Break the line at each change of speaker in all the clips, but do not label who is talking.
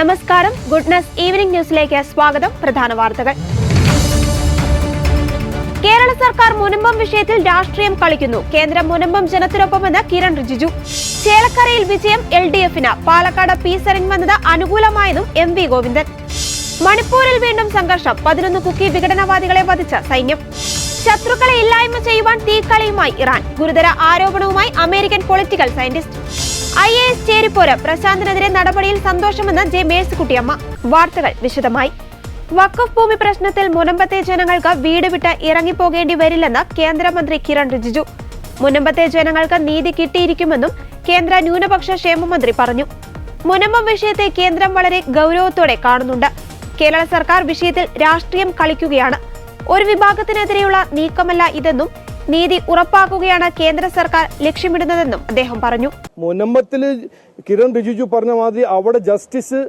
നമസ്കാരം, goodness evening ന്യൂസിലേക്ക് സ്വാഗതം. പ്രധാന വാർത്തകൾ. കേരള സർക്കാർ മുനമ്പം വിഷയത്തിൽ രാഷ്ട്രീയം കളിക്കുന്നു. കേന്ദ്രം മുനമ്പം ജനത്തിനൊപ്പമെന്ന് കിരൺ റിജിജു. ചേലക്കരയിൽ വിജയം LDF-ന്. പാലക്കാട് പി സരിൻ വന്നത് അനുകൂലമായെന്നും MV ഗോവിന്ദൻ. മണിപ്പൂരിൽ വീണ്ടും സംഘർഷം. 11 കുക്കി വിഘടനവാദികളെ വധിച്ച സൈന്യം. ശത്രുക്കളെ ഇല്ലായ്മ ചെയ്യുവാൻ തീക്കളിയുമായി ഇറാൻ. ഗുരുതര ആരോപണവുമായി അമേരിക്കൻ പൊളിറ്റിക്കൽ സയന്റിസ്റ്റ്. IAS ചേരിപ്പോര്. പ്രശാന്തിനെതിരെ നടപടിയിൽ സന്തോഷമെന്ന് ജെ മേഴ്സിക്കുട്ടിയമ്മ. വാർത്തകൾ വിശദമായി. വഖഫ് ഭൂമി പ്രശ്നത്തിൽ മുനമ്പത്തെ ജനങ്ങൾക്ക് വീട് വിട്ട് ഇറങ്ങിപ്പോകേണ്ടി വരില്ലെന്ന് കേന്ദ്രമന്ത്രി കിരൺ റിജിജു. മുനമ്പത്തെ ജനങ്ങൾക്ക് നീതി കിട്ടിയിരിക്കുമെന്നും കേന്ദ്ര ന്യൂനപക്ഷ ക്ഷേമ മന്ത്രി പറഞ്ഞു. മുനമ്പം വിഷയത്തെ കേന്ദ്രം വളരെ ഗൗരവത്തോടെ കാണുന്നുണ്ട്. കേരള സർക്കാർ വിഷയത്തിൽ രാഷ്ട്രീയം കളിക്കുകയാണ്. ഒരു വിഭാഗത്തിനെതിരെയുള്ള നീക്കമല്ല ഇതെന്നും നീതി ഉറപ്പാക്കുകയാണ് കേന്ദ്ര സർക്കാർ ലക്ഷ്യമിടുന്നതെന്നും അദ്ദേഹം പറഞ്ഞു.
മുനമ്പത്തിൽ കിരൺ റിജിജു പറഞ്ഞ മാതിരി അവിടെ ജസ്റ്റിസ്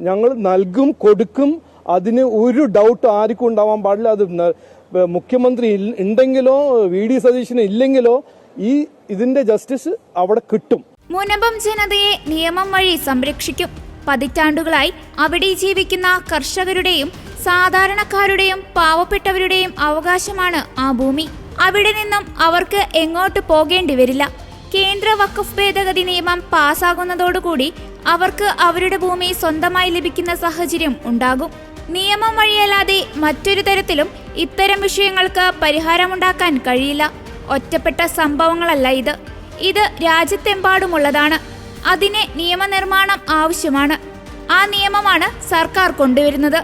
ഞങ്ങൾ നൽകും, കൊടുക്കും. അതിന് ഒരു ഡൗട്ട് ആർക്കും ഉണ്ടാവാൻ പാടില്ല. അത് മുഖ്യമന്ത്രി ഉണ്ടെങ്കിലോ VD സതീശന് ഇല്ലെങ്കിലോ ഇതിന്റെ ജസ്റ്റിസ് അവിടെ കിട്ടും.
മുനമ്പം ജനതയെ നിയമം വഴി സംരക്ഷിക്കും. പതിറ്റാണ്ടുകളായി അവിടെ ജീവിക്കുന്ന കർഷകരുടെയും സാധാരണക്കാരുടെയും പാവപ്പെട്ടവരുടെയും അവകാശമാണ് ആ ഭൂമി. അവിടെ നിന്നും അവർക്ക് എങ്ങോട്ട് പോകേണ്ടി വരില്ല. കേന്ദ്ര വഖഫ് ഭേദഗതി നിയമം പാസ്സാകുന്നതോടുകൂടി അവർക്ക് അവരുടെ ഭൂമി സ്വന്തമായി ലഭിക്കുന്ന സാഹചര്യം ഉണ്ടാകും. നിയമം വഴിയല്ലാതെ മറ്റൊരു തരത്തിലും ഇത്തരം വിഷയങ്ങൾക്ക് പരിഹാരമുണ്ടാക്കാൻ കഴിയില്ല. ഒറ്റപ്പെട്ട സംഭവങ്ങളല്ല ഇത് രാജ്യത്തെമ്പാടുമുള്ളതാണ്. അതിന് നിയമനിർമ്മാണം ആവശ്യമാണ്. ആ നിയമമാണ് സർക്കാർ കൊണ്ടുവരുന്നത്.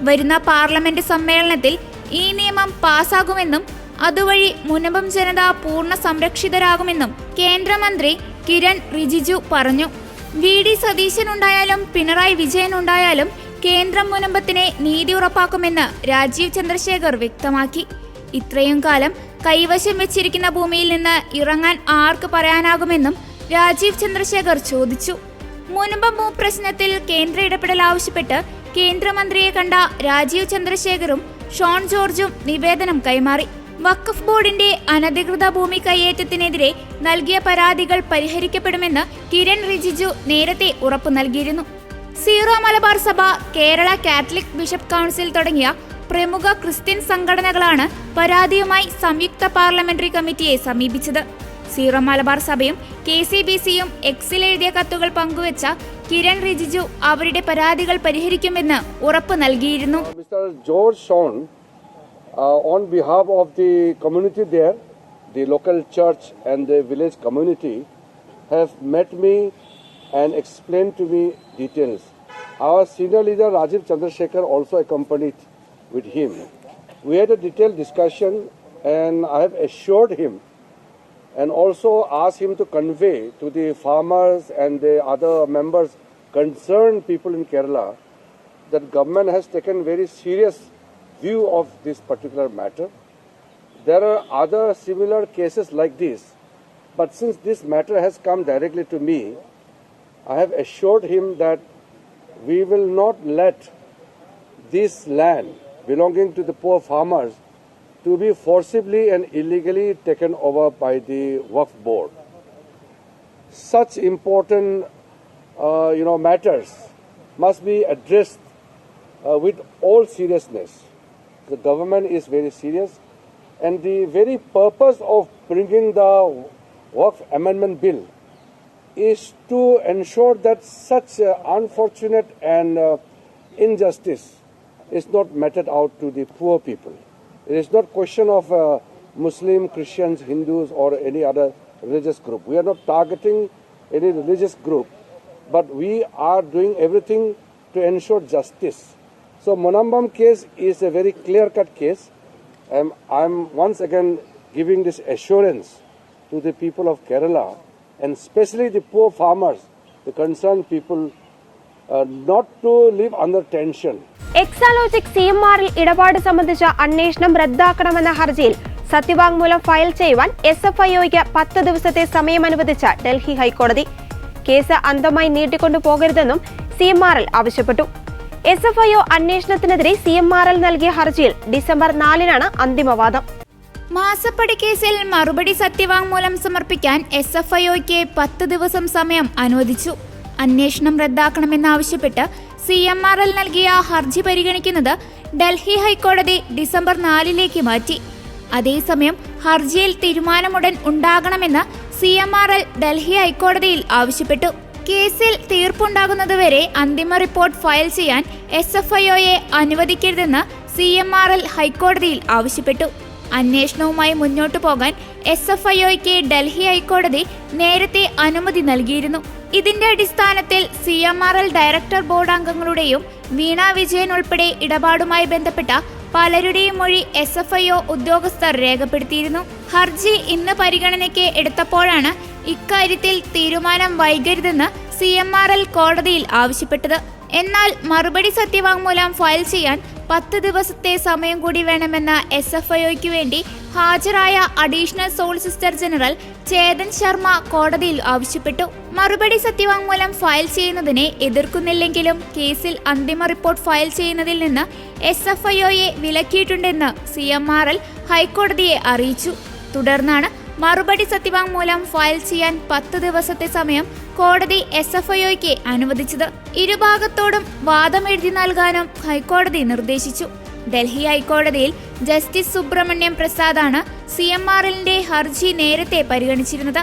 വരുന്ന പാർലമെന്റ് സമ്മേളനത്തിൽ ഈ നിയമം പാസ്സാകുമെന്നും അതുവഴി മുനമ്പം ജനത പൂർണ്ണ സംരക്ഷിതരാകുമെന്നും കേന്ദ്രമന്ത്രി കിരൺ റിജിജു പറഞ്ഞു. VD സതീശനുണ്ടായാലും പിണറായി വിജയനുണ്ടായാലും കേന്ദ്രം മുനമ്പത്തിനെ നീതി ഉറപ്പാക്കുമെന്ന് രാജീവ് ചന്ദ്രശേഖർ വ്യക്തമാക്കി. ഇത്രയും കാലം കൈവശം വെച്ചിരിക്കുന്ന ഭൂമിയിൽ നിന്ന് ഇറങ്ങാൻ ആർക്ക് പറയാനാകുമെന്നും രാജീവ് ചന്ദ്രശേഖർ ചോദിച്ചു. മുനമ്പം ഭൂപ്രശ്നത്തിൽ കേന്ദ്ര ഇടപെടൽ ആവശ്യപ്പെട്ട് കേന്ദ്രമന്ത്രിയെ കണ്ട രാജീവ് ചന്ദ്രശേഖറും ഷോൺ ജോർജും നിവേദനം കൈമാറി. വഖഫ് ബോർഡിന്റെ അനധികൃത ഭൂമി കയ്യേറ്റത്തിനെതിരെ നൽകിയ പരാതികൾ പരിഹരിക്കപ്പെടുമെന്ന് കിരൺ റിജിജു നേരത്തെ ഉറപ്പു നൽകിയിരുന്നു. സീറോ മലബാർ സഭ, കേരള കാത്തലിക് ബിഷപ്പ് കൗൺസിൽ തുടങ്ങിയ പ്രമുഖ ക്രിസ്ത്യൻ സംഘടനകളാണ് പരാതിയുമായി സംയുക്ത പാർലമെന്ററി കമ്മിറ്റിയെ സമീപിച്ചത്. സീറോ മലബാർ സഭയും KCBCയും എക്സിൽ എഴുതിയ കത്തുകൾ പങ്കുവച്ച കിരൺ റിജിജു അവരുടെ പരാതികൾ പരിഹരിക്കുമെന്ന് ഉറപ്പ് നൽകിയിരുന്നു.
On behalf of the community there, the local church and the village community have met me and explained to me details. Our senior leader Rajiv Chandrasekhar also accompanied with him. We had a detailed discussion and I have assured him and also asked him to convey to the farmers and the other members, concerned people in Kerala, that government has taken very serious view of this particular matter. There are other similar cases like this, but since this matter has come directly to me, I have assured him that we will not let this land belonging to the poor farmers to be forcibly and illegally taken over by the Waqf board. Such important matters must be addressed with all seriousness. The government is very serious, and the very purpose of bringing the Waqf Amendment Bill is to ensure that such unfortunate and injustice is not meted out to the poor people. It is not question of Muslim, Christians, Hindus or any other religious group. We are not targeting any religious group, but we are doing everything to ensure justice. So Munambam case is a very clear-cut case. I'm once again giving this assurance to the people of Kerala and especially the poor farmers, the concerned people, not to live under tension.
Exalogic CMRൽ ഇടപാട് സംബന്ധിച്ച അന്വേഷണം റദ്ദാക്കണമെന്ന ഹർജിയിൽ സത്യവാങ്മൂലം file ചെയ്യുവാൻ SFIOയ്ക്ക് 10 ദിവസത്തെ സമയം അനുവദിച്ച ഡൽഹി ഹൈക്കോടതി. കേസ് അന്തമായി നീട്ടിക്കൊണ്ടു പോകരുതെന്നും CMRൽ ആവശ്യപ്പെട്ടു. SFIO അന്വേഷണത്തിനെതിരെ CMRൽ നൽകിയ ഹർജിയിൽ ഡിസംബർ 4-നാണ് അന്തിമവാദം.
മാസപ്പടി കേസിൽ മറുപടി സത്യവാങ്മൂലം സമർപ്പിക്കാൻ SFIOയ്ക്ക് 10 ദിവസം സമയം അനുവദിച്ചു. അന്വേഷണം റദ്ദാക്കണമെന്നാവശ്യപ്പെട്ട് CMRL നൽകിയ ഹർജി പരിഗണിക്കുന്നത് ഡൽഹി ഹൈക്കോടതി ഡിസംബർ 4 മാറ്റി. അതേസമയം ഹർജിയിൽ തീരുമാനമുടൻ ഉണ്ടാകണമെന്ന് CMRL ഡൽഹി ഹൈക്കോടതിയിൽ ആവശ്യപ്പെട്ടു. കേസിൽ തീർപ്പുണ്ടാകുന്നതുവരെ അന്തിമ റിപ്പോർട്ട് ഫയൽ ചെയ്യാൻ SFIOയെ അനുവദിക്കരുതെന്ന് CMRL ഹൈക്കോടതിയിൽ ആവശ്യപ്പെട്ടു. അന്വേഷണവുമായി മുന്നോട്ടു പോകാൻ SFIOയ്ക്ക് ഡൽഹി ഹൈക്കോടതി നേരത്തെ അനുമതി നൽകിയിരുന്നു. ഇതിന്റെ അടിസ്ഥാനത്തിൽ CMRL director board അംഗങ്ങളുടെയും Veena Vijayan ഉൾപ്പെടെ ഇടപാടുമായി ബന്ധപ്പെട്ട പലരുടെയും മൊഴി SFIO ഉദ്യോഗസ്ഥർ രേഖപ്പെടുത്തിയിരുന്നു. ഹർജി ഇന്ന് പരിഗണനയ്ക്ക് എടുത്തപ്പോഴാണ് ഇക്കാര്യത്തിൽ തീരുമാനം വൈകരുതെന്ന് CMRL കോടതിയിൽ ആവശ്യപ്പെട്ടത്. എന്നാൽ മറുപടി സത്യവാങ്മൂലം ഫയൽ ചെയ്യാൻ 10 ദിവസത്തെ സമയം കൂടി വേണമെന്ന SFIOയ്ക്ക് വേണ്ടി ഹാജരായ additional solicitor general Chetan Sharma കോടതിയിൽ ആവശ്യപ്പെട്ടു. മറുപടി സത്യവാങ്മൂലം ഫയൽ ചെയ്യുന്നതിനെ എതിർക്കുന്നില്ലെങ്കിലും കേസിൽ അന്തിമ റിപ്പോർട്ട് ഫയൽ ചെയ്യുന്നതിൽ നിന്ന് SFIOയെ വിലക്കിയിട്ടുണ്ടെന്ന് CMRL ഹൈക്കോടതിയെ അറിയിച്ചു. തുടർന്നാണ് മറുപടി സത്യവാങ്മൂലം ഫയൽ ചെയ്യാൻ 10 ദിവസത്തെ സമയം കോടതി SFIOയ്ക്ക് അനുവദിച്ചത്. ഇരുഭാഗത്തോടും വാദം എഴുതി നൽകാനും ഹൈക്കോടതി നിർദ്ദേശിച്ചു. ഡൽഹി ഹൈക്കോടതിയിൽ ജസ്റ്റിസ് സുബ്രഹ്മണ്യം പ്രസാദാണ് CMRLന്റെ ഹർജി നേരത്തെ പരിഗണിച്ചിരുന്നത്.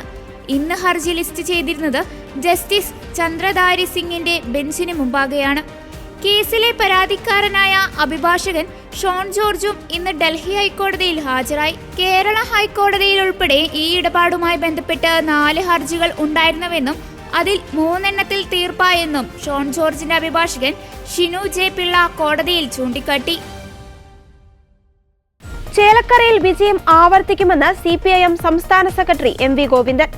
ഇന്ന് ഹർജി ലിസ്റ്റ് ചെയ്തിരുന്നത് ജസ്റ്റിസ് ചന്ദ്രധാരി സിംഗിന്റെ ബെഞ്ചിന് മുമ്പാകെയാണ്. കേസിലെ പരാതിക്കാരനായ അഭിഭാഷകൻ ഷോൺ ജോർജും ഇന്ന് ഡൽഹി ഹൈക്കോടതിയിൽ ഹാജരായി. കേരള ഹൈക്കോടതിയിൽ ഉൾപ്പെടെ ഈ ഇടപാടുമായി ബന്ധപ്പെട്ട് 4 ഹർജികൾ ഉണ്ടായിരുന്നുവെന്നും അതിൽ 3 എണ്ണത്തിൽ തീർപ്പായെന്നും ഷോൺ ജോർജിന്റെ അഭിഭാഷകൻ ഷിനു ജെ പിള്ള കോടതിയിൽ ചൂണ്ടിക്കാട്ടി.
ചേലക്കരയിൽ വിജയം ആവർത്തിക്കുമെന്ന് CPIM സംസ്ഥാന സെക്രട്ടറി MV ഗോവിന്ദൻ.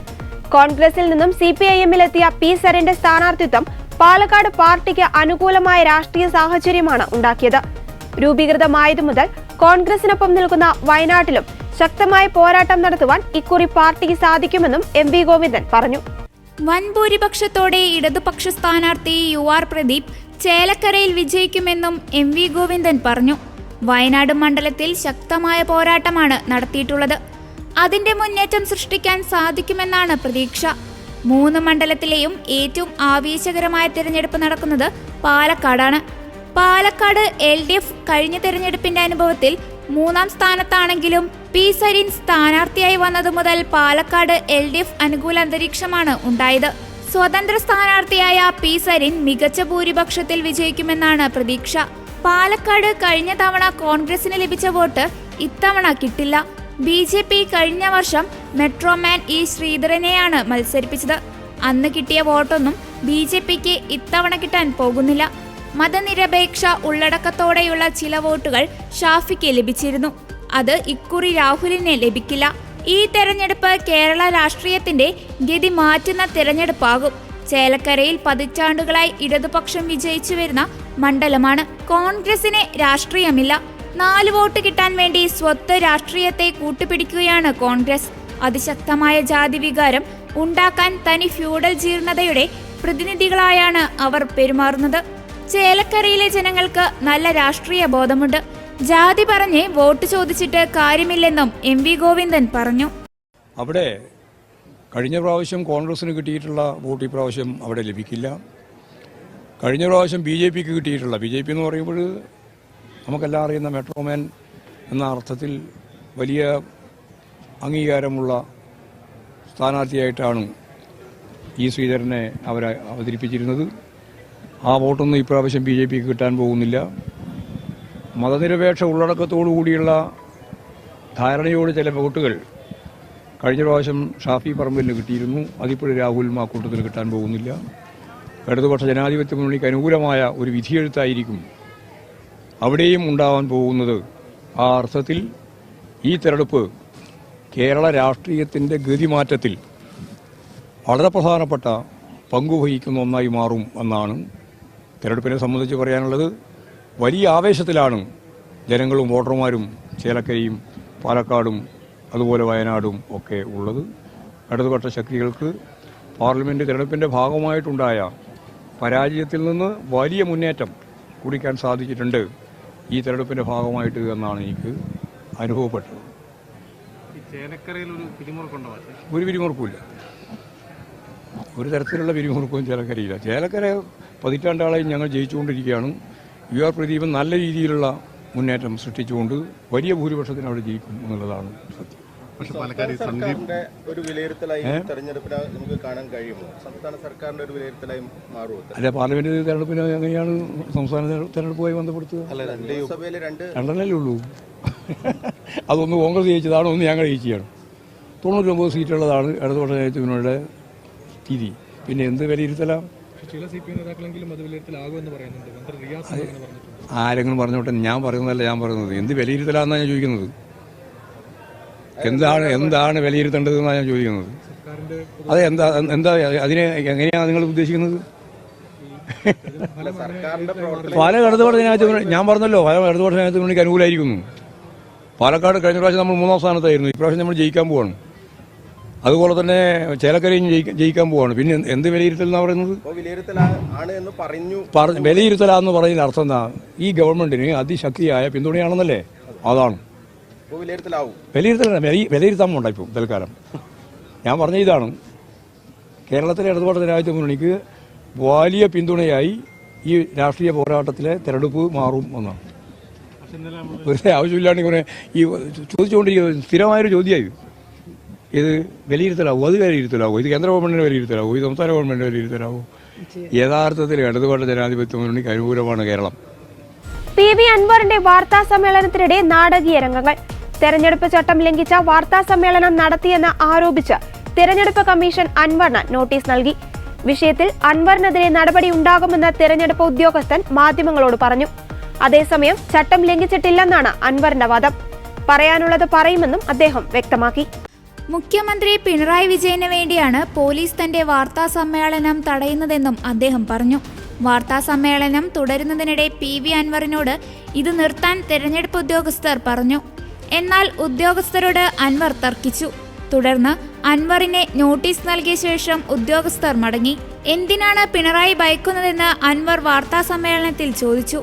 കോൺഗ്രസിൽ നിന്നും CPIMലെത്തിയ P സരിന്റെ സ്ഥാനാർത്ഥിത്വം പാലക്കാട് പാർട്ടിക്ക് അനുകൂലമായ രാഷ്ട്രീയ സാഹചര്യമാണ് ഉണ്ടാക്കിയത്. രൂപീകൃതമായതു മുതൽ കോൺഗ്രസിനൊപ്പം നിൽക്കുന്ന വയനാട്ടിലും ശക്തമായ പോരാട്ടം നടത്തുവാൻ ഇക്കുറി പാർട്ടിക്ക് സാധിക്കുമെന്നും MV ഗോവിന്ദൻ പറഞ്ഞു.
വൻ ഭൂരിപക്ഷത്തോടെ ഇടതുപക്ഷ സ്ഥാനാർത്ഥി UR പ്രദീപ് ചേലക്കരയിൽ വിജയിക്കുമെന്നും MV ഗോവിന്ദൻ പറഞ്ഞു. വയനാട് മണ്ഡലത്തിൽ ശക്തമായ പോരാട്ടമാണ് നടത്തിയിട്ടുള്ളത്. അതിന്റെ മുന്നേറ്റം സൃഷ്ടിക്കാൻ സാധിക്കുമെന്നാണ് പ്രതീക്ഷ. 3 മണ്ഡലത്തിലെയും ഏറ്റവും ആവേശകരമായ തിരഞ്ഞെടുപ്പ് നടക്കുന്നത് പാലക്കാടാണ്. പാലക്കാട് LDF കഴിഞ്ഞ തിരഞ്ഞെടുപ്പിന്റെ അനുഭവത്തിൽ 3ാം സ്ഥാനത്താണെങ്കിലും P സരിൻ സ്ഥാനാർത്ഥിയായി വന്നതു മുതൽ പാലക്കാട് LDF അനുകൂല അന്തരീക്ഷമാണ് ഉണ്ടായത്. സ്വതന്ത്ര സ്ഥാനാർത്ഥിയായ P സരിൻ മികച്ച ഭൂരിപക്ഷത്തിൽ വിജയിക്കുമെന്നാണ് പ്രതീക്ഷ. പാലക്കാട് കഴിഞ്ഞ തവണ കോൺഗ്രസിന് ലഭിച്ച വോട്ട് ഇത്തവണ കിട്ടില്ല. BJP കഴിഞ്ഞ വർഷം മെട്രോമാൻ E ശ്രീധരനെയാണ് മത്സരിപ്പിച്ചത്. അന്ന് കിട്ടിയ വോട്ടൊന്നും BJPക്ക് ഇത്തവണ കിട്ടാൻ പോകുന്നില്ല. മതനിരപേക്ഷ ഉള്ളടക്കത്തോടെയുള്ള ചില വോട്ടുകൾ ഷാഫിക്ക് ലഭിച്ചിരുന്നു. അത് ഇക്കുറി രാഹുലിന് ലഭിക്കില്ല. ഈ തെരഞ്ഞെടുപ്പ് കേരള രാഷ്ട്രീയത്തിന്റെ ഗതി മാറ്റുന്ന തെരഞ്ഞെടുപ്പാകും. ചേലക്കരയിൽ പതിറ്റാണ്ടുകളായി ഇടതുപക്ഷം വിജയിച്ചു വരുന്ന മണ്ഡലമാണ്. കോൺഗ്രസിന് രാഷ്ട്രീയമില്ല. 4 വോട്ട് കിട്ടാൻ വേണ്ടി സ്വത്ത് രാഷ്ട്രീയത്തെ കൂട്ടുപിടിക്കുകയാണ് കോൺഗ്രസ്. അതിശക്തമായ ജാതി വികാരം ഉണ്ടാക്കാൻ തനി ഫ്യൂഡൽ ജീർണതയുടെ പ്രതിനിധികളായാണ് അവർ പെരുമാറുന്നത്. ചേലക്കരയിലെ ജനങ്ങൾക്ക് നല്ല രാഷ്ട്രീയ ബോധമുണ്ട്. ജാതി പറഞ്ഞ് വോട്ട് ചോദിച്ചിട്ട് കാര്യമില്ലെന്നും MV ഗോവിന്ദൻ പറഞ്ഞു.
അവിടെ കഴിഞ്ഞ പ്രാവശ്യം കോൺഗ്രസിന് കിട്ടിയിട്ടുള്ള വോട്ട് ഈ പ്രാവശ്യം അവിടെ ലഭിക്കില്ല. കഴിഞ്ഞ പ്രാവശ്യം BJPക്ക് കിട്ടിയിട്ടുള്ള, BJP എന്ന് പറയുമ്പോൾ നമുക്കെല്ലാം അറിയുന്ന മെട്രോമാൻ എന്ന അർത്ഥത്തിൽ വലിയ അംഗീകാരമുള്ള സ്ഥാനാർത്ഥിയായിട്ടാണ് E ശ്രീധരനെ അവരെ അവതരിപ്പിച്ചിരുന്നത്. ആ വോട്ടൊന്നും ഇപ്രാവശ്യം BJPക്ക് കിട്ടാൻ പോകുന്നില്ല. മതനിരപേക്ഷ ഉള്ളടക്കത്തോടു കൂടിയുള്ള ധാരണയോട് ചില വോട്ടുകൾ കഴിഞ്ഞ പ്രാവശ്യം ഷാഫി പറമ്പിലിന് കിട്ടിയിരുന്നു. അതിപ്പോഴും രാഹുൽ മാക്കൂട്ടത്തിന് കിട്ടാൻ പോകുന്നില്ല. ഇടതുപക്ഷ ജനാധിപത്യ മുന്നണിക്ക് അനുകൂലമായ ഒരു വിധിയെഴുത്തായിരിക്കും അവിടെയും ഉണ്ടാവാൻ പോകുന്നത്. ആ അർത്ഥത്തിൽ ഈ തെരഞ്ഞെടുപ്പ് കേരള രാഷ്ട്രീയത്തിൻ്റെ ഗതിമാറ്റത്തിൽ വളരെ പ്രധാനപ്പെട്ട പങ്കുവഹിക്കുന്ന ഒന്നായി മാറും എന്നാണ് തെരഞ്ഞെടുപ്പിനെ സംബന്ധിച്ച് പറയാനുള്ളത്. വലിയ ആവേശത്തിലാണ് ജനങ്ങളും വോട്ടർമാരും ചേലക്കരയും പാലക്കാടും അതുപോലെ വയനാടും ഒക്കെ ഉള്ളത്. ഇടതുപക്ഷ ശക്തികൾക്ക് പാർലമെൻറ്റ് തെരഞ്ഞെടുപ്പിൻ്റെ ഭാഗമായിട്ടുണ്ടായ പരാജയത്തിൽ നിന്ന് വലിയ മുന്നേറ്റം കുറിക്കാൻ സാധിച്ചിട്ടുണ്ട് ഈ തെരഞ്ഞെടുപ്പിൻ്റെ ഭാഗമായിട്ട് എന്നാണ് എനിക്ക് അനുഭവപ്പെട്ടത്. ഒരു പിരിമുറുക്കുമില്ല. ഒരു തരത്തിലുള്ള പിരിമുറുക്കവും ചേലക്കരയില്ല. ചേലക്കര പതിറ്റാണ്ടാളായി ഞങ്ങൾ ജയിച്ചുകൊണ്ടിരിക്കുകയാണ്. യു ആർ പ്രദീപൻ നല്ല രീതിയിലുള്ള മുന്നേറ്റം സൃഷ്ടിച്ചുകൊണ്ട് വലിയ ഭൂരിപക്ഷത്തിന് അവിടെ ജയിക്കും എന്നുള്ളതാണ് സത്യം.
പക്ഷേ പാലക്കാട് സർക്കാരിന്റെ ഒരു വിലയിരുത്തലായി തെരഞ്ഞെടുപ്പിന് നമുക്ക് കാണാൻ കഴിയുമോ? സംസ്ഥാന സർക്കാരിന്റെ ഒരു വിലയിരുത്തലായി മാറുമോ?
അല്ല, പാർലമെന്റ് തെരഞ്ഞെടുപ്പിന് എങ്ങനെയാണ് സംസ്ഥാന തെരഞ്ഞെടുപ്പുമായി ബന്ധപ്പെടുത്തുക? രണ്ടെണ്ണല്ലേ ഉള്ളൂ. അതൊന്ന് കോൺഗ്രസ് ജയിച്ചതാണ്, ഒന്ന് ഞങ്ങൾ ജയിച്ചതാണ്. 99 സീറ്റുള്ളതാണ് ഇടതുപക്ഷ ജനാധിപത്യത്തിനുള്ള സ്ഥിതി. പിന്നെ എന്ത് വിലയിരുത്തലാം? ആരെങ്കിലും പറഞ്ഞോട്ടെ, ഞാൻ പറയുന്നതല്ല ഞാൻ പറയുന്നത്. എന്ത് വിലയിരുത്തലാന്നാണ് ഞാൻ ചോദിക്കുന്നത്. എന്താണ് വിലയിരുത്തേണ്ടതെന്നാണ് ഞാൻ ചോദിക്കുന്നത്. അത് എന്താ അതിനെ എങ്ങനെയാണ് നിങ്ങൾ ഉദ്ദേശിക്കുന്നത്? പല ഇടതുപക്ഷ ജനാധിപത്യ ഞാൻ പറഞ്ഞല്ലോ, പല ഇടതുപക്ഷ ജനാധിപത്യത്തിലേക്ക് അനുകൂലമായിരിക്കുന്നു. പാലക്കാട് കഴിഞ്ഞ പ്രാവശ്യം നമ്മൾ 3ാം സ്ഥാനത്തായിരുന്നു. ഇപ്രാവശ്യം നമ്മൾ ജയിക്കാൻ പോവാണ്. അതുപോലെ തന്നെ ചേലക്കരയും ജയിക്കാൻ പോവാണ്. പിന്നെ എന്ത് വിലയിരുത്തൽ എന്നാ പറയുന്നത്? വിലയിരുത്തലാന്ന് പറയുന്ന അർത്ഥം എന്താ? ഈ ഗവൺമെന്റിന് അതിശക്തിയായ പിന്തുണയാണെന്നല്ലേ? അതാണ് വിലയിരുത്താൻ പോണ്ട. ഇപ്പോൾ തൽക്കാലം ഞാൻ പറഞ്ഞ ഇതാണ്, കേരളത്തിലെ ഇടതുപക്ഷ ജനാധിപത്യ മുന്നണിക്ക് വലിയ പിന്തുണയായി ഈ രാഷ്ട്രീയ പോരാട്ടത്തിലെ തെരഞ്ഞെടുപ്പ് മാറും എന്നാണ്. വെറുതെ ആവശ്യമില്ലാണ്ട് ഇങ്ങനെ ഈ ചോദിച്ചുകൊണ്ടിരിക്കുന്നത് സ്ഥിരമായൊരു ചോദ്യമായി. ഇത് വിലയിരുത്തലാവും, അത് വിലയിരുത്തലാവും, ഇത് കേന്ദ്ര ഗവൺമെന്റിന് വിലയിരുത്തലാവും, ഇത് സംസ്ഥാന ഗവൺമെന്റിന് വിലയിരുത്തലാവും. യഥാർത്ഥത്തിൽ ഇടതുപക്ഷ ജനാധിപത്യ മുന്നണിക്ക് അനുകൂലമാണ് കേരളം.
PV അൻവറിന്റെ വാർത്താ സമ്മേളനത്തിനിടെ നാടകീയ രംഗങ്ങൾ. തെരഞ്ഞെടുപ്പ് ചട്ടം ലംഘിച്ച വാർത്താ സമ്മേളനം നടത്തിയെന്ന് ആരോപിച്ച് തെരഞ്ഞെടുപ്പ് കമ്മീഷൻ അൻവറിന് നോട്ടീസ് നൽകി. വിഷയത്തിൽ അൻവറിനെതിരെ നടപടി ഉണ്ടാകുമെന്ന് തെരഞ്ഞെടുപ്പ് ഉദ്യോഗസ്ഥൻ മാധ്യമങ്ങളോട് പറഞ്ഞു. അതേസമയം ചട്ടം ലംഘിച്ചിട്ടില്ലെന്നാണ് അൻവറിന്റെ വാദം. പറയാനുള്ളത് പറയുമെന്നും അദ്ദേഹം വ്യക്തമാക്കി.
മുഖ്യമന്ത്രി പിണറായി വിജയന് വേണ്ടിയാണ് പോലീസ് തന്റെ വാർത്താ സമ്മേളനം തടയുന്നതെന്നും അദ്ദേഹം പറഞ്ഞു. വാർത്താ സമ്മേളനം തുടരുന്നതിനിടെ PV അൻവറിനോട് ഇത് നിർത്താൻ തെരഞ്ഞെടുപ്പ് ഉദ്യോഗസ്ഥർ പറഞ്ഞു. എന്നാൽ ഉദ്യോഗസ്ഥരോട് അൻവർ തർക്കിച്ചു. തുടർന്ന് അൻവറിനെ നോട്ടീസ് നൽകിയ ശേഷം ഉദ്യോഗസ്ഥർ മടങ്ങി. എന്തിനാണ് പിണറായി ഭയക്കുന്നതെന്ന് അൻവർ വാർത്താ സമ്മേളനത്തിൽ ചോദിച്ചു.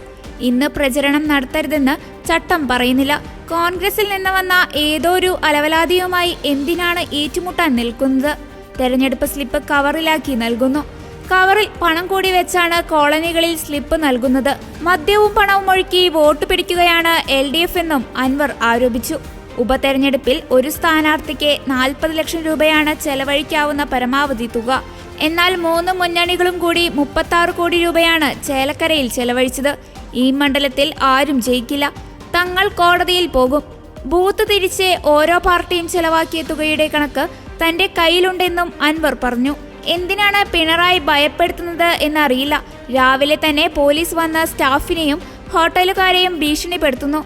ഇന്ന് പ്രചരണം നടത്തരുതെന്ന് ചട്ടം പറയുന്നില്ല. കോൺഗ്രസിൽ നിന്ന് വന്ന ഏതൊരു അലവലാതിയുമായി എന്തിനാണ് ഏറ്റുമുട്ടാൻ നിൽക്കുന്നത്? തെരഞ്ഞെടുപ്പ് സ്ലിപ്പ് കവറിലാക്കി നൽകുന്നു. കവറിൽ പണം കൂടി വെച്ചാണ് കോളനികളിൽ സ്ലിപ്പ് നൽകുന്നത്. മദ്യവും പണവും ഒഴുക്കി വോട്ട് പിടിക്കുകയാണ് LDF എന്നും അൻവർ ആരോപിച്ചു. ഉപതെരഞ്ഞെടുപ്പിൽ ഒരു സ്ഥാനാർത്ഥിക്ക് 40 ലക്ഷം രൂപയാണ് ചെലവഴിക്കാവുന്ന പരമാവധി തുക. എന്നാൽ 3 മുന്നണികളും കൂടി 36 കോടി രൂപയാണ് ചേലക്കരയിൽ ചെലവഴിച്ചത്. ഈ മണ്ഡലത്തിൽ ആരും ജയിക്കില്ല. തങ്ങൾ കോടതിയിൽ പോകും. ബൂത്ത് തിരിച്ച് ഓരോ പാർട്ടിയും ചെലവാക്കിയ തുകയുടെ കണക്ക് തന്റെ കയ്യിലുണ്ടെന്നും അൻവർ പറഞ്ഞു. എന്തിനാണ് പിണറായി ഭയപ്പെടുത്തുന്നത് എന്നറിയില്ല. രാവിലെ തന്നെ പോലീസ് വന്ന സ്റ്റാഫിനെയും ഹോട്ടലുകാരെയും ഭീഷണിപ്പെടുത്തുന്നു.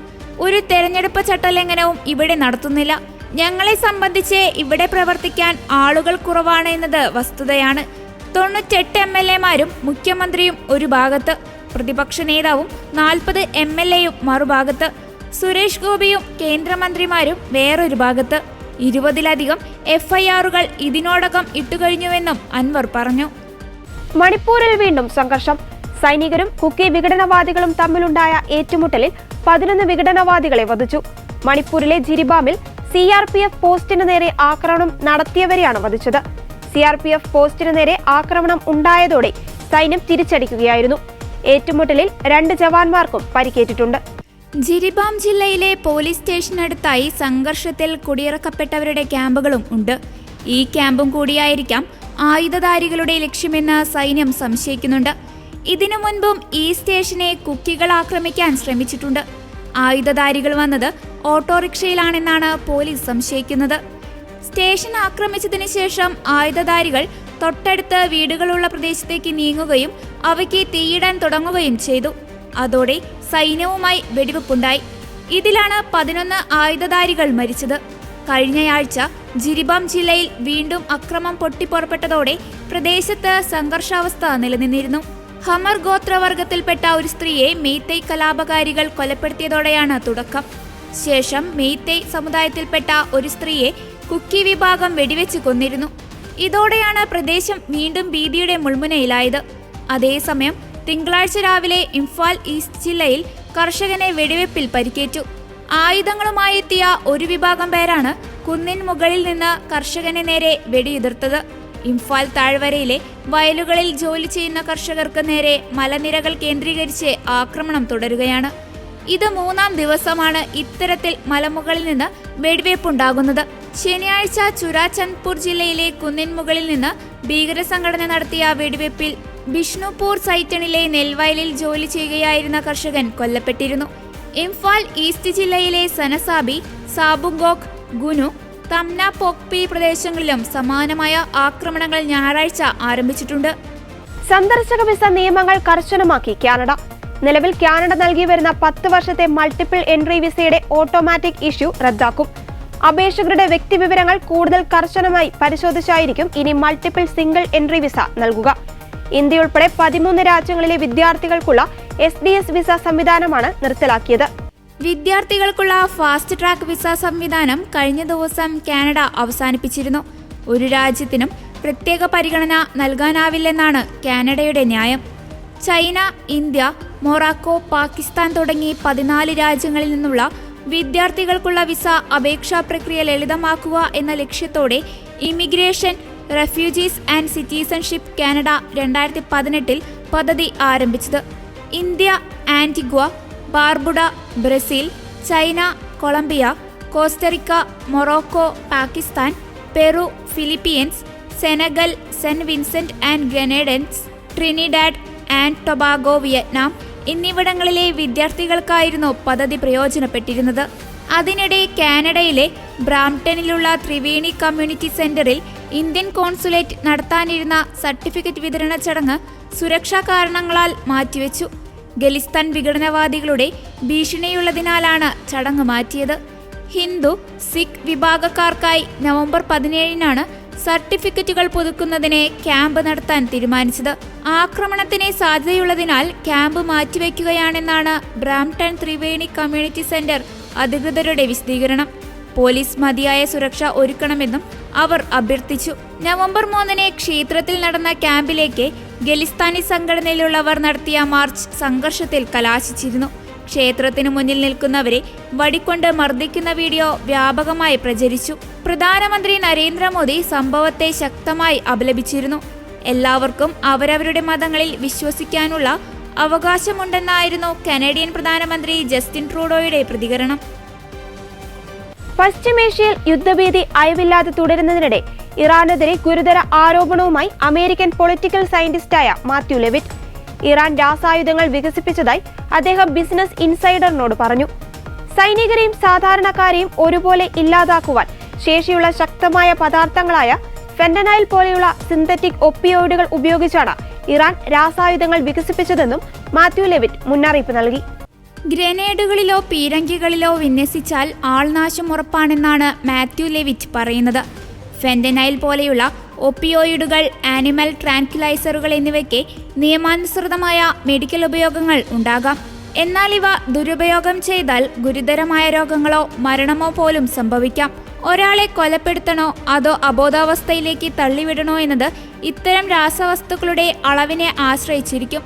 ഒരു തെരഞ്ഞെടുപ്പ് ചട്ടലംഘനവും ഇവിടെ നടത്തുന്നില്ല. ഞങ്ങളെ സംബന്ധിച്ച് ഇവിടെ പ്രവർത്തിക്കാൻ ആളുകൾ കുറവാണ് എന്നത് വസ്തുതയാണ്. 98 MLA-മാരും മുഖ്യമന്ത്രിയും ഒരു ഭാഗത്ത്, പ്രതിപക്ഷ നേതാവും 40 MLA-യും മറുഭാഗത്ത്, സുരേഷ് ഗോപിയും കേന്ദ്രമന്ത്രിമാരും വേറൊരു ഭാഗത്ത്. 20-ലധികം FIR-കൾ ഇതിനോടകം ഇട്ടുകഴിഞ്ഞുവെന്നും അൻവർ പറഞ്ഞു.
മണിപ്പൂരിൽ വീണ്ടും സംഘർഷം. സൈനികരും കുക്കി വിഘടനവാദികളും തമ്മിലുണ്ടായ ഏറ്റുമുട്ടലിൽ 11 വിഘടനവാദികളെ വധിച്ചു. മണിപ്പൂരിലെ ജിരിബാമിൽ CRPF പോസ്റ്റിന് നേരെ ആക്രമണം നടത്തിയവരെയാണ് വധിച്ചത്. CRPF പോസ്റ്റിന് നേരെ ആക്രമണം ഉണ്ടായതോടെ സൈന്യം തിരിച്ചടിക്കുകയായിരുന്നു. ഏറ്റുമുട്ടലിൽ 2 ജവാന്മാർക്കും പരിക്കേറ്റിട്ടുണ്ട്.
ജിരിബാം ജില്ലയിലെ പോലീസ് സ്റ്റേഷനടുത്തായി സംഘർഷത്തിൽ കുടിയിറക്കപ്പെട്ടവരുടെ ക്യാമ്പുകളും ഉണ്ട്. ഈ ക്യാമ്പും കൂടിയായിരിക്കാം ആയുധധാരികളുടെ ലക്ഷ്യമെന്ന് സൈന്യം സംശയിക്കുന്നുണ്ട്. ഇതിനു മുൻപും ഈ സ്റ്റേഷനെ കുക്കികൾ ആക്രമിക്കാൻ ശ്രമിച്ചിട്ടുണ്ട്. ആയുധധാരികൾ വന്നത് ഓട്ടോറിക്ഷയിലാണെന്നാണ് പോലീസ് സംശയിക്കുന്നത്. സ്റ്റേഷൻ ആക്രമിച്ചതിന് ശേഷം ആയുധധാരികൾ തൊട്ടടുത്ത് വീടുകളുള്ള പ്രദേശത്തേക്ക് നീങ്ങുകയും അവയ്ക്ക് തീയിടാൻ തുടങ്ങുകയും ചെയ്തു. അതോടെ സൈന്യവുമായി വെടിവെപ്പുണ്ടായി. ഇതിലാണ് 11 ആയുധധാരികൾ മരിച്ചത്. കഴിഞ്ഞയാഴ്ച ജിരിബാം ജില്ലയിൽ വീണ്ടും അക്രമം പൊട്ടിപ്പുറപ്പെട്ടതോടെ പ്രദേശത്ത് സംഘർഷാവസ്ഥ നിലനിന്നിരുന്നു. ഹമർ ഗോത്രവർഗത്തിൽപ്പെട്ട ഒരു സ്ത്രീയെ മെയ്തേയ് കലാപകാരികൾ കൊലപ്പെടുത്തിയതോടെയാണ് തുടക്കം. ശേഷം മെയ്തേയ് സമുദായത്തിൽപ്പെട്ട ഒരു സ്ത്രീയെ കുക്കി വിഭാഗം വെടിവെച്ച് കൊന്നിരുന്നു. ഇതോടെയാണ് പ്രദേശം വീണ്ടും ഭീതിയുടെ മുൾമുനയിലായത്. അതേസമയം തിങ്കളാഴ്ച രാവിലെ ഇംഫാൽ ഈസ്റ്റ് ജില്ലയിൽ കർഷകനെ വെടിവെപ്പിൽ പരിക്കേറ്റു. ആയുധങ്ങളുമായി എത്തിയ ഒരു വിഭാഗം പേരാണ് കുന്നിൻ മുകളിൽ നിന്ന് കർഷകനെ നേരെ വെടിയുതിർത്തത്. ഇംഫാൽ താഴ്വരയിലെ വയലുകളിൽ ജോലി ചെയ്യുന്ന കർഷകർക്ക് നേരെ മലനിരകൾ കേന്ദ്രീകരിച്ച് ആക്രമണം തുടരുകയാണ്. ഇത് 3-ാം ദിവസമാണ് ഇത്തരത്തിൽ മലമുകളിൽ നിന്ന് വെടിവയ്പുണ്ടാകുന്നത്. ശനിയാഴ്ച ചുരാചന്ദ്പൂർ ജില്ലയിലെ കുന്നിൻ മുകളിൽ നിന്ന് ഭീകരസംഘടന നടത്തിയ വെടിവയ്പിൽ ബിഷ്ണുപൂർ സൈറ്റണിലെ നെൽവയലിൽ ജോലി ചെയ്യുകയായിരുന്ന കർഷകൻ കൊല്ലപ്പെട്ടിരുന്നു. ഇംഫാൽ ഈസ്റ്റ് ജില്ലയിലെ സനസാബി, സാബുഗോക്ക്, ഗുനു, തംന പോക്പി പ്രദേശങ്ങളിലും സമാനമായ ആക്രമണങ്ങൾ ഞായറാഴ്ച ആരംഭിച്ചിട്ടുണ്ട്.
സന്ദർശക വിസ നിയമങ്ങൾ കർശനമാക്കി കാനഡ. നിലവിൽ കാനഡ നൽകി വരുന്ന 10 വർഷത്തെ മൾട്ടിപ്പിൾ എൻട്രി വിസയുടെ ഓട്ടോമാറ്റിക് ഇഷ്യൂ റദ്ദാക്കും. അപേക്ഷകരുടെ വ്യക്തിവിവരങ്ങൾ കൂടുതൽ കർശനമായി പരിശോധിച്ചായിരിക്കും ഇനി മൾട്ടിപ്പിൾ സിംഗിൾ എൻട്രി വിസ നൽകുക. ഇന്ത്യ ഉൾപ്പെടെ 13 രാജ്യങ്ങളിലെ വിദ്യാർത്ഥികൾക്കുള്ള SDS വിസ സംവിധാനമാണ് നിർത്തലാക്കിയത്.
വിദ്യാർത്ഥികൾക്കുള്ള ഫാസ്റ്റ് ട്രാക്ക് വിസ സംവിധാനം കഴിഞ്ഞ ദിവസം കാനഡ അവസാനിപ്പിച്ചിരുന്നു. ഒരു രാജ്യത്തിനും പ്രത്യേക പരിഗണന നൽകാനാവില്ലെന്നാണ് കാനഡയുടെ ന്യായം. ചൈന, ഇന്ത്യ, മൊറോക്കോ, പാകിസ്ഥാൻ തുടങ്ങി 14 രാജ്യങ്ങളിൽ നിന്നുള്ള വിദ്യാർത്ഥികൾക്കുള്ള വിസ അപേക്ഷാ പ്രക്രിയ ലളിതമാക്കുക എന്ന ലക്ഷ്യത്തോടെ immigration, refugees and citizenship Canada 2018 പദ്ധതി ആരംഭിച്ചത്. India, Antigua, Barbuda, Brazil, China, Colombia, Costa Rica, Morocco, Pakistan, Peru, Philippines, Senegal, Saint Vincent and Grenadines, Trinidad and Tobago, Vietnam എന്നിവിടങ്ങളിലെ വിദ്യാർത്ഥികൾക്കായിരുന്നു പദ്ധതി പ്രയോജനപ്പെട്ടിരുന്നത്. അതിനിടെ കാനഡയിലെ ബ്രാംപ്ടണിലുള്ള ത്രിവേണി കമ്മ്യൂണിറ്റി സെന്ററിൽ ഇന്ത്യൻ കോൺസുലേറ്റ് നടത്താനിരുന്ന സർട്ടിഫിക്കറ്റ് വിതരണ ചടങ്ങ് സുരക്ഷാ കാരണങ്ങളാൽ മാറ്റിവെച്ചു. ഖലിസ്ഥാൻ വിഘടനവാദികളുടെ ഭീഷണിയുള്ളതിനാലാണ് ചടങ്ങ് മാറ്റിയത്. ഹിന്ദു, സിഖ് വിഭാഗക്കാർക്കായി നവംബർ 17-നാണ് സർട്ടിഫിക്കറ്റുകൾ പുതുക്കുന്നതിന് ക്യാമ്പ് നടത്താൻ തീരുമാനിച്ചത്. ആക്രമണത്തിന് സാധ്യതയുള്ളതിനാൽ ക്യാമ്പ് മാറ്റിവെക്കുകയാണെന്നാണ് ബ്രാംപ്ടൺ ത്രിവേണി കമ്മ്യൂണിറ്റി സെന്റർ അധികൃതരുടെ വിശദീകരണം. പോലീസ് മതിയായ സുരക്ഷ ഒരുക്കണമെന്നും അവർ അഭ്യർത്ഥിച്ചു. നവംബർ 3-ന് ക്ഷേത്രത്തിൽ നടന്ന ക്യാമ്പിലേക്ക് ഖലിസ്ഥാനി സംഘടനയിലുള്ളവർ നടത്തിയ മാർച്ച് സംഘർഷത്തിൽ കലാശിച്ചിരുന്നു. ക്ഷേത്രത്തിനു മുന്നിൽ നിൽക്കുന്നവരെ വടികൊണ്ട് മർദ്ദിക്കുന്ന വീഡിയോ വ്യാപകമായി പ്രചരിച്ചു. പ്രധാനമന്ത്രി നരേന്ദ്രമോദി സംഭവത്തെ ശക്തമായി അപലപിച്ചിരുന്നു. എല്ലാവർക്കും അവരവരുടെ മതങ്ങളിൽ വിശ്വസിക്കാനുള്ള അവകാശമുണ്ടെന്നായിരുന്നു കനേഡിയൻ പ്രധാനമന്ത്രി ജസ്റ്റിൻ ട്രൂഡോയുടെ പ്രതികരണം.
പശ്ചിമേഷ്യയിൽ യുദ്ധഭീതി അയവില്ലാതെ തുടരുന്നതിനിടെ ഇറാനെതിരെ ഗുരുതര ആരോപണവുമായി അമേരിക്കൻ പൊളിറ്റിക്കൽ സയന്റിസ്റ്റായ മാത്യു ലെവിറ്റ്. ഇറാൻ രാസായുധങ്ങൾ വികസിപ്പിച്ചതായി അദ്ദേഹം ബിസിനസ് ഇൻസൈഡറിനോട് പറഞ്ഞു. സൈനികരെയും സാധാരണക്കാരെയും ഒരുപോലെ ഇല്ലാതാക്കുവാൻ ശേഷിയുള്ള ശക്തമായ പദാർത്ഥങ്ങളായ ഫെന്റനൈൽ പോലെയുള്ള സിന്തറ്റിക് ഒപ്പിയോയിഡുകൾ ഉപയോഗിച്ചാണ് ഇറാൻ രാസായുധങ്ങൾ വികസിപ്പിച്ചതെന്നും മാത്യു ലെവിറ്റ് മുന്നറിയിപ്പ് നൽകി.
ഗ്രനേഡുകളിലോ പീരങ്കികളിലോ വിന്യസിച്ചാൽ ആൾനാശം ഉറപ്പാണെന്നാണ് മാത്യു ലെവിറ്റ് പറയുന്നത്. ഫെന്റനൈൽ പോലെയുള്ള ഒപ്പിയോയിഡുകൾ, ആനിമൽ ട്രാൻക്വിലൈസറുകൾ എന്നിവയ്ക്ക് നിയമാനുസൃതമായ മെഡിക്കൽ ഉപയോഗങ്ങൾ ഉണ്ടാകാം. എന്നാൽ ഇവ ദുരുപയോഗം ചെയ്താൽ ഗുരുതരമായ രോഗങ്ങളോ മരണമോ പോലും സംഭവിക്കാം. ഒരാളെ കൊലപ്പെടുത്തണോ അതോ അബോധാവസ്ഥയിലേക്ക് തള്ളിവിടണോ എന്നത് ഇത്തരം രാസവസ്തുക്കളുടെ അളവിനെ ആശ്രയിച്ചിരിക്കും.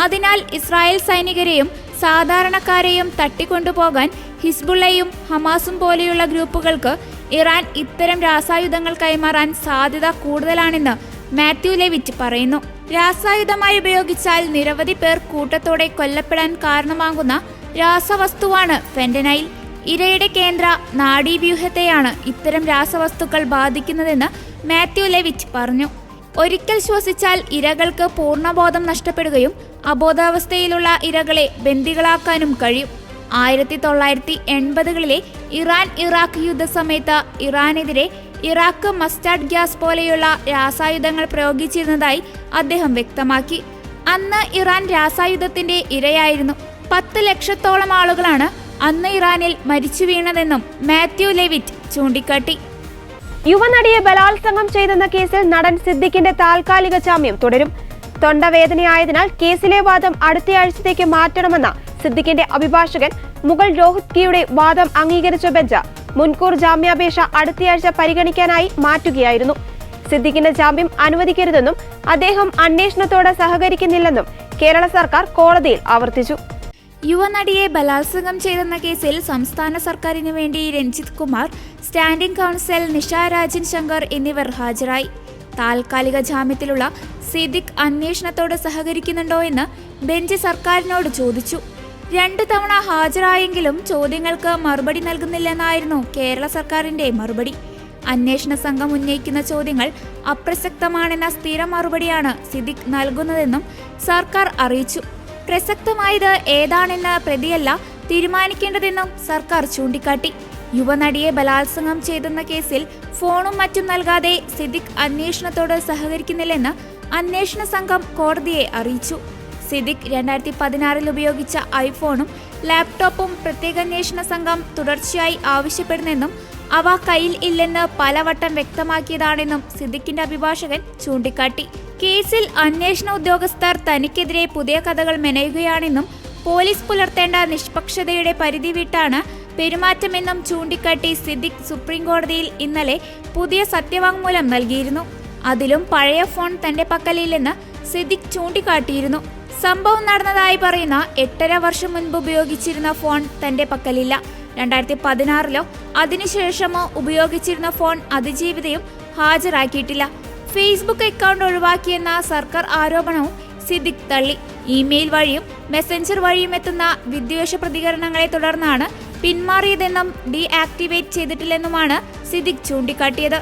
അതിനാൽ ഇസ്രായേൽ സൈനികരെയും സാധാരണക്കാരെയും തട്ടിക്കൊണ്ടുപോകാൻ ഹിസ്ബുള്ളയും ഹമാസും പോലെയുള്ള ഗ്രൂപ്പുകൾക്ക് ഇറാൻ ഇത്തരം രാസായുധങ്ങൾ കൈമാറാൻ സാധ്യത കൂടുതലാണെന്ന് മാത്യു ലെവിറ്റ് പറയുന്നു. രാസായുധമായി ഉപയോഗിച്ചാൽ നിരവധി പേർ കൂട്ടത്തോടെ കൊല്ലപ്പെടാൻ കാരണമാകുന്ന രാസവസ്തുവാണ് ഫെന്റനൈൽ. ഇരയുടെ കേന്ദ്ര നാഡീവ്യൂഹത്തെയാണ് ഇത്തരം രാസവസ്തുക്കൾ ബാധിക്കുന്നതെന്ന് മാത്യു ലെവിറ്റ് പറഞ്ഞു. ഒരിക്കൽ ശ്വസിച്ചാൽ ഇരകൾക്ക് പൂർണ്ണബോധം നഷ്ടപ്പെടുകയും അബോധാവസ്ഥയിലുള്ള ഇരകളെ ബന്ദികളാക്കാനും കഴിയും. 1980-കളിലെ ഇറാൻ ഇറാഖ് യുദ്ധസമയത്ത് ഇറാനെതിരെ ഇറാഖ് മസ്റ്റാർഡ് ഗ്യാസ് പോലെയുള്ള രാസായുധങ്ങൾ പ്രയോഗിച്ചിരുന്നതായി അദ്ദേഹം വ്യക്തമാക്കി. അന്ന് ഇറാൻ രാസായുധത്തിന്റെ ഇരയായിരുന്നു. 10 ലക്ഷത്തോളം ആളുകളാണ് അന്ന് ഇറാനിൽ മരിച്ചു വീണതെന്നും മാത്യു ലെവിറ്റ് ചൂണ്ടിക്കാട്ടി.
യുവനടിയെ ബലാത്സംഗം ചെയ്തെന്ന കേസിൽ നടൻ സിദ്ദിഖിന്റെ താൽക്കാലിക ജാമ്യം തുടരും. തൊണ്ടവേദനയായതിനാൽ കേസിലെ വാദം അടുത്തയാഴ്ചത്തേക്ക് മാറ്റണമെന്ന സിദ്ദിഖിന്റെ അഭിഭാഷകൻ മുഗൾ രോഹത്ഗിയുടെ വാദം അംഗീകരിച്ച ബെഞ്ച് മുൻകൂർ ജാമ്യാപേക്ഷ അടുത്തയാഴ്ച പരിഗണിക്കാനായി മാറ്റുകയായിരുന്നു. സിദ്ദിഖിന്റെ ജാമ്യം അനുവദിക്കരുതെന്നും അദ്ദേഹം അന്വേഷണത്തോട് സഹകരിക്കുന്നില്ലെന്നും കേരള സർക്കാർ കോടതിയിൽ ആവർത്തിച്ചു.
യുവനടിയെ ബലാത്സംഗം ചെയ്തെന്ന കേസിൽ സംസ്ഥാന സർക്കാരിനു വേണ്ടി രഞ്ജിത് കുമാർ, സ്റ്റാൻഡിംഗ് കൗൺസിൽ നിഷ രാജൻ ശങ്കർ എന്നിവർ ഹാജരായി. താൽക്കാലിക ജാമ്യത്തിലുള്ള സിദ്ദിഖ് അന്വേഷണത്തോട് സഹകരിക്കുന്നുണ്ടോ എന്ന് ബെഞ്ച് സർക്കാരിനോട് ചോദിച്ചു. 2 തവണ ഹാജരായെങ്കിലും ചോദ്യങ്ങൾക്ക് മറുപടി നൽകുന്നില്ലെന്നായിരുന്നു കേരള സർക്കാരിന്റെ മറുപടി. അന്വേഷണ സംഘം ഉന്നയിക്കുന്ന ചോദ്യങ്ങൾ അപ്രസക്തമാണെന്ന സ്ഥിര മറുപടിയാണ് സിദ്ദിഖ് നൽകുന്നതെന്നും സർക്കാർ അറിയിച്ചു. പ്രസക്തമായത് ഏതാണെന്ന് പ്രതിയല്ല തീരുമാനിക്കേണ്ടതെന്നും സർക്കാർ ചൂണ്ടിക്കാട്ടി. യുവനടിയെ ബലാത്സംഗം ചെയ്തെന്ന കേസിൽ ഫോണും മറ്റും നൽകാതെ സിദ്ദിഖ് അന്വേഷണത്തോട് സഹകരിക്കുന്നില്ലെന്ന് അന്വേഷണ സംഘം കോടതിയെ അറിയിച്ചു. സിദ്ദിഖ് 2016 ഉപയോഗിച്ച ഐഫോണും ലാപ്ടോപ്പും പ്രത്യേക അന്വേഷണ സംഘം തുടർച്ചയായി ആവശ്യപ്പെടുന്നെന്നും അവ കയ്യിൽ ഇല്ലെന്ന് പലവട്ടം വ്യക്തമാക്കിയതാണെന്നും സിദ്ദിഖിന്റെ അഭിഭാഷകൻ ചൂണ്ടിക്കാട്ടി. കേസിൽ അന്വേഷണ ഉദ്യോഗസ്ഥർ തനിക്കെതിരെ പുതിയ കഥകൾ മെനയുകയാണെന്നും പോലീസ് പുലർത്തേണ്ട നിഷ്പക്ഷതയുടെ പരിധി വിട്ടാണ് പെരുമാറ്റമെന്നും ചൂണ്ടിക്കാട്ടി സിദ്ദിഖ് സുപ്രീം കോടതിയിൽ ഇന്നലെ പുതിയ സത്യവാങ്മൂലം നൽകിയിരുന്നു. അതിലും പഴയ ഫോൺ തന്റെ പക്കലില്ലെന്ന് സിദ്ദിഖ് ചൂണ്ടിക്കാട്ടിയിരുന്നു. സംഭവം നടന്നതായി പറയുന്ന 8.5 വർഷം മുൻപ് ഉപയോഗിച്ചിരുന്ന ഫോൺ തന്റെ പക്കലില്ല. 2016 അതിനുശേഷമോ ഉപയോഗിച്ചിരുന്ന ഫോൺ അതിജീവിതയും ഹാജരാക്കിയിട്ടില്ല. ഫേസ്ബുക്ക് അക്കൗണ്ട് ഒഴിവാക്കിയെന്ന സർക്കാർ ആരോപണവും സിദ്ദിഖ് തള്ളി. ഇമെയിൽ വഴിയും മെസ്സഞ്ചർ വഴിയും എത്തുന്ന വിദ്വേഷ പ്രതികരണങ്ങളെ തുടർന്നാണ് പിന്മാറിയതെന്നും ഡീആക്ടിവേറ്റ് ചെയ്തിട്ടില്ലെന്നുമാണ് സിദ്ദിഖ് ചൂണ്ടിക്കാട്ടിയത്.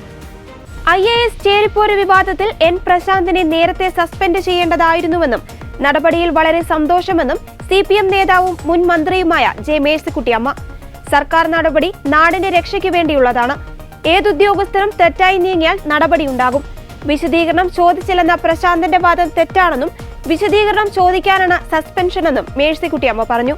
IAS ചേരിപ്പോര് വിവാദത്തിൽ N പ്രശാന്തിനെ നേരത്തെ സസ്പെൻഡ് ചെയ്യേണ്ടതായിരുന്നുവെന്നും നടപടിയിൽ വളരെ സന്തോഷമെന്നും CPM നേതാവും മുൻ മന്ത്രിയുമായ J. മേഴ്സിക്കുട്ടിയമ്മ. സർക്കാർ നടപടി നാടിന്റെ രക്ഷയ്ക്ക് വേണ്ടിയുള്ളതാണ്. ഏതുദ്യോഗസ്ഥരും തെറ്റായി നീങ്ങിയാൽ നടപടിയുണ്ടാകും. വിശദീകരണം ചോദിച്ചില്ലെന്ന പ്രശാന്തിന്റെ വാദം തെറ്റാണെന്നും വിശദീകരണം ചോദിക്കാനാണ് സസ്പെൻഷനെന്നും മേഴ്സിക്കുട്ടിയമ്മ പറഞ്ഞു.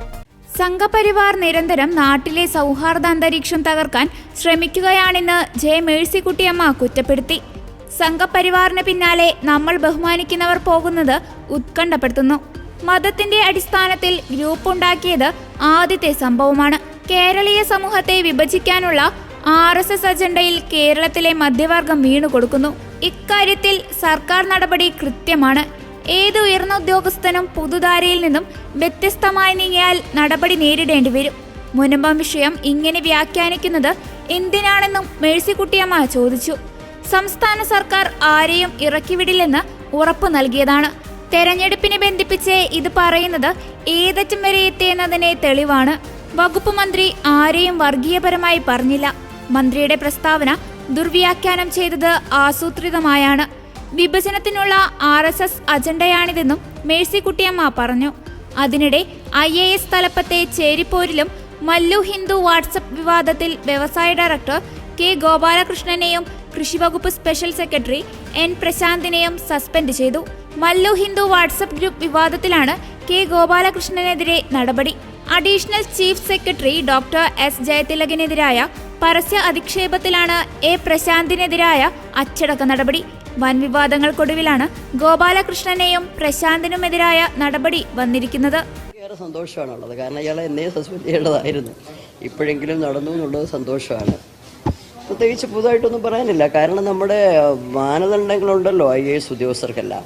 സംഘപരിവാർ നിരന്തരം നാട്ടിലെ സൗഹാർദ്ദ അന്തരീക്ഷം തകർക്കാൻ ശ്രമിക്കുകയാണെന്ന് J. മേഴ്സിക്കുട്ടിയമ്മ കുറ്റപ്പെടുത്തി. സംഘപരിവാറിന് പിന്നാലെ നമ്മൾ ബഹുമാനിക്കുന്നവർ പോകുന്നത് ഉത്കണ്ഠപ്പെടുത്തുന്നു. മതത്തിന്റെ അടിസ്ഥാനത്തിൽ ഗ്രൂപ്പ് ഉണ്ടാക്കിയത് ആദ്യത്തെ സംഭവമാണ്. കേരളീയ സമൂഹത്തെ വിഭജിക്കാനുള്ള RSS അജണ്ടയിൽ കേരളത്തിലെ മധ്യവർഗം വീണുകൊടുക്കുന്നു. ഇക്കാര്യത്തിൽ സർക്കാർ നടപടി കൃത്യമാണ്. ഏത് ഉയർന്ന ഉദ്യോഗസ്ഥനും പൊതുധാരയിൽ നിന്നും വ്യത്യസ്തമായി നീങ്ങിയാൽ നടപടി നേരിടേണ്ടി വരും. മുനമ്പം വിഷയം ഇങ്ങനെ വ്യാഖ്യാനിക്കുന്നത് എന്തിനാണെന്നും മേഴ്സിക്കുട്ടിയമ്മ ചോദിച്ചു. സംസ്ഥാന സർക്കാർ ആരെയും ഇറക്കിവിടില്ലെന്ന് ഉറപ്പു നൽകിയതാണ്. തെരഞ്ഞെടുപ്പിനെ ബന്ധിപ്പിച്ച് ഇത് പറയുന്നത് ഏതറ്റം വരെ എത്തിയെന്നതിനെ തെളിവാണ്. വകുപ്പ് മന്ത്രി ആരെയും വർഗീയപരമായി പറഞ്ഞില്ല. മന്ത്രിയുടെ പ്രസ്താവന ദുർവ്യാഖ്യാനം ചെയ്തത് ആസൂത്രിതമായാണ്. വിഭജനത്തിനുള്ള RSS അജണ്ടയാണിതെന്നും മേഴ്സിക്കുട്ടിയമ്മ പറഞ്ഞു. അതിനിടെ IAS തലപ്പത്തെ ചേരിപ്പോരിലും മല്ലു ഹിന്ദു വാട്സപ്പ് വിവാദത്തിൽ വ്യവസായ ഡയറക്ടർ K. ഗോപാലകൃഷ്ണനെയും കൃഷിവകുപ്പ് സ്പെഷ്യൽ സെക്രട്ടറി N. പ്രശാന്തിനെയും സസ്പെൻഡ് ചെയ്തു. മല്ലു ഹിന്ദു വാട്സപ്പ് ഗ്രൂപ്പ് വിവാദത്തിലാണ് K. ഗോപാലകൃഷ്ണനെതിരെ നടപടി. Additional chief secretary doctor S. ജയതിലകിനെതിരായ പരസ്യ അധിക്ഷേപത്തിലാണ് A. പ്രശാന്തിനെതിരായ അച്ചടക്ക നടപടി. വൻ വിവാദങ്ങൾക്കൊടുവിലാണ് ഗോപാലകൃഷ്ണനെയും പ്രശാന്തിനുമെതിരായ നടപടി വന്നിരിക്കുന്നത്.
ഏറെ സന്തോഷമാണുള്ളത്. കാരണം ഇയാളെ എന്നേ സസ്പെൻഡ് ചെയ്യേണ്ടതായിരുന്നു. ഇപ്പോഴെങ്കിലും നടന്നു എന്നുള്ളത് സന്തോഷമാണ്. പ്രത്യേകിച്ച് പുതുതായിട്ടൊന്നും പറയാനില്ല. കാരണം നമ്മുടെ മാനദണ്ഡങ്ങളുണ്ടല്ലോ IAS ഉദ്യോഗസ്ഥർക്കെല്ലാം.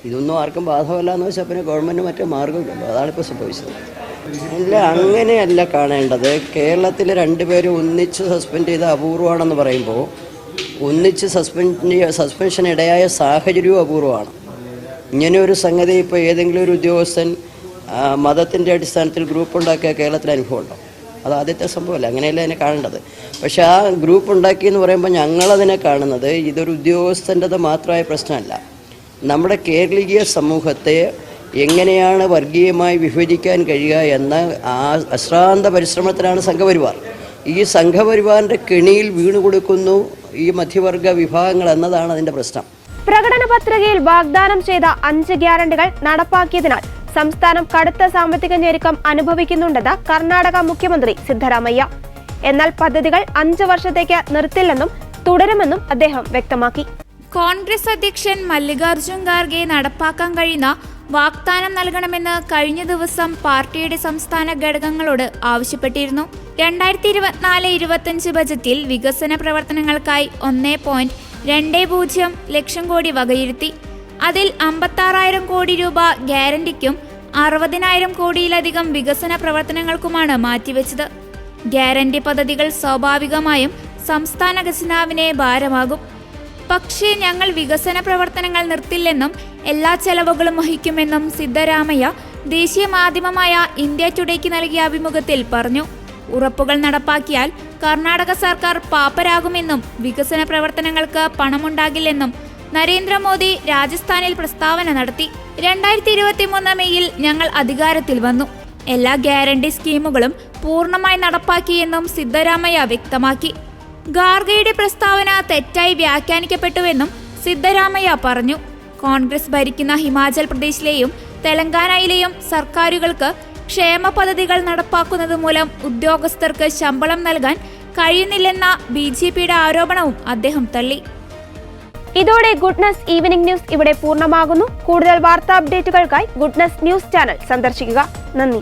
ഇതൊന്നും ആർക്കും ബാധകമല്ല എന്ന് വെച്ചാൽ പിന്നെ ഗവൺമെൻറ് മറ്റേ മാർഗമില്ലല്ലോ. അതാണിപ്പോൾ സംഭവിച്ചത്. ഇല്ല, അങ്ങനെയല്ല കാണേണ്ടത്. കേരളത്തിൽ 2 പേരും ഒന്നിച്ച് സസ്പെൻഡ് ചെയ്ത അപൂർവമാണെന്ന് പറയുമ്പോൾ ഒന്നിച്ച് സസ്പെൻഷൻ ഇടയായ സാഹചര്യവും അപൂർവമാണ്. ഇങ്ങനെയൊരു സംഗതി ഇപ്പോൾ ഏതെങ്കിലും ഒരു ഉദ്യോഗസ്ഥൻ മതത്തിൻ്റെ അടിസ്ഥാനത്തിൽ ഗ്രൂപ്പ് ഉണ്ടാക്കിയ കേരളത്തിൽ അനുഭവം ഉണ്ടോ? അത് ആദ്യത്തെ സംഭവമല്ല. അങ്ങനെയല്ല അതിനെ കാണേണ്ടത്. പക്ഷേ ആ ഗ്രൂപ്പ് ഉണ്ടാക്കി എന്ന് പറയുമ്പോൾ ഞങ്ങളതിനെ കാണുന്നത് ഇതൊരു ഉദ്യോഗസ്ഥൻ്റെത് മാത്രമായ പ്രശ്നമല്ല. നമ്മുടെ കേരളീയ സമൂഹത്തെ എങ്ങനെയാണ് വർഗീയമായി വിഭജിക്കാൻ കഴിയുക എന്ന ആ അശ്രാന്ത പരിശ്രമത്തിലാണ് സംഘപരിവാർ. ഈ സംഘപരിവാറിൻ്റെ കെണിയിൽ വീണുകൊടുക്കുന്നു ഈ മധ്യവർഗ വിഭാഗങ്ങൾ എന്നതാണ് അതിൻ്റെ പ്രശ്നം.
പ്രകടന പത്രികയിൽ വാഗ്ദാനം ചെയ്ത 5 ഗ്യാരണ്ടികൾ നടപ്പാക്കിയതിനാൽ സംസ്ഥാനം കടുത്ത സാമ്പത്തിക ഞെരുക്കം അനുഭവിക്കുന്നുണ്ടെന്ന് കർണാടക മുഖ്യമന്ത്രി സിദ്ധരാമയ്യ. എന്നാൽ പദ്ധതികൾ 5 വർഷത്തേക്ക് നിർത്തില്ലെന്നും തുടരുമെന്നും അദ്ദേഹം വ്യക്തമാക്കി.
കോൺഗ്രസ് അധ്യക്ഷൻ മല്ലികാർജുൻ ഖാർഗെ നടപ്പാക്കാൻ കഴിയുന്ന വാഗ്ദാനം നൽകണമെന്ന് കഴിഞ്ഞ ദിവസം പാർട്ടിയുടെ സംസ്ഥാന ഘടകങ്ങളോട് ആവശ്യപ്പെട്ടിരുന്നു. 2024-25 ബജറ്റിൽ വികസന പ്രവർത്തനങ്ങൾക്കായി 1.20 ലക്ഷം കോടി വകയിരുത്തി. അതിൽ 56,000 കോടി രൂപ ഗ്യാരണ്ടിക്കും 60,000 കോടിയിലധികം വികസന പ്രവർത്തനങ്ങൾക്കുമാണ് മാറ്റിവെച്ചത്. ഗ്യാരണ്ടി പദ്ധതികൾ സ്വാഭാവികമായും സംസ്ഥാന ഖജനാവിനെ ഭാരമാകും. പക്ഷേ ഞങ്ങൾ വികസന പ്രവർത്തനങ്ങൾ നിർത്തില്ലെന്നും എല്ലാ ചെലവുകളും വഹിക്കുമെന്നും സിദ്ധരാമയ്യ ദേശീയ മാധ്യമമായ ഇന്ത്യ ടുഡേക്ക് നൽകിയ അഭിമുഖത്തിൽ പറഞ്ഞു. ഉറപ്പുകൾ നടപ്പാക്കിയാൽ കർണാടക സർക്കാർ പാപ്പരാകുമെന്നും വികസന പ്രവർത്തനങ്ങൾക്ക് പണമുണ്ടാകില്ലെന്നും നരേന്ദ്രമോദി രാജസ്ഥാനിൽ പ്രസ്താവന നടത്തി. 2023 മെയ്യിൽ ഞങ്ങൾ അധികാരത്തിൽ വന്നു. എല്ലാ ഗ്യാരണ്ടി സ്കീമുകളും പൂർണ്ണമായി നടപ്പാക്കിയെന്നും സിദ്ധരാമയ്യ വ്യക്തമാക്കി. ഖാർഗെയുടെ പ്രസ്താവന തെറ്റായി വ്യാഖ്യാനിക്കപ്പെട്ടുവെന്നും സിദ്ധരാമയ്യ പറഞ്ഞു. കോൺഗ്രസ് ഭരിക്കുന്ന ഹിമാചൽ പ്രദേശിലെയും തെലങ്കാനയിലെയും സർക്കാരുകൾക്ക് ക്ഷേമ പദ്ധതികൾ നടപ്പാക്കുന്നത് മൂലം ഉദ്യോഗസ്ഥർക്ക് ശമ്പളം നൽകാൻ കഴിയുന്നില്ലെന്ന BJPയുടെ ആരോപണവും അദ്ദേഹം തള്ളി.
ഇതോടെ ഗുഡ്നസ് ഈവനിംഗ് ന്യൂസ് ഇവിടെ പൂർണ്ണമാകുന്നു. കൂടുതൽ വാർത്താ അപ്ഡേറ്റുകൾക്കായി ഗുഡ്നസ് ന്യൂസ് ചാനൽ സന്ദർശിക്കുക. നന്ദി.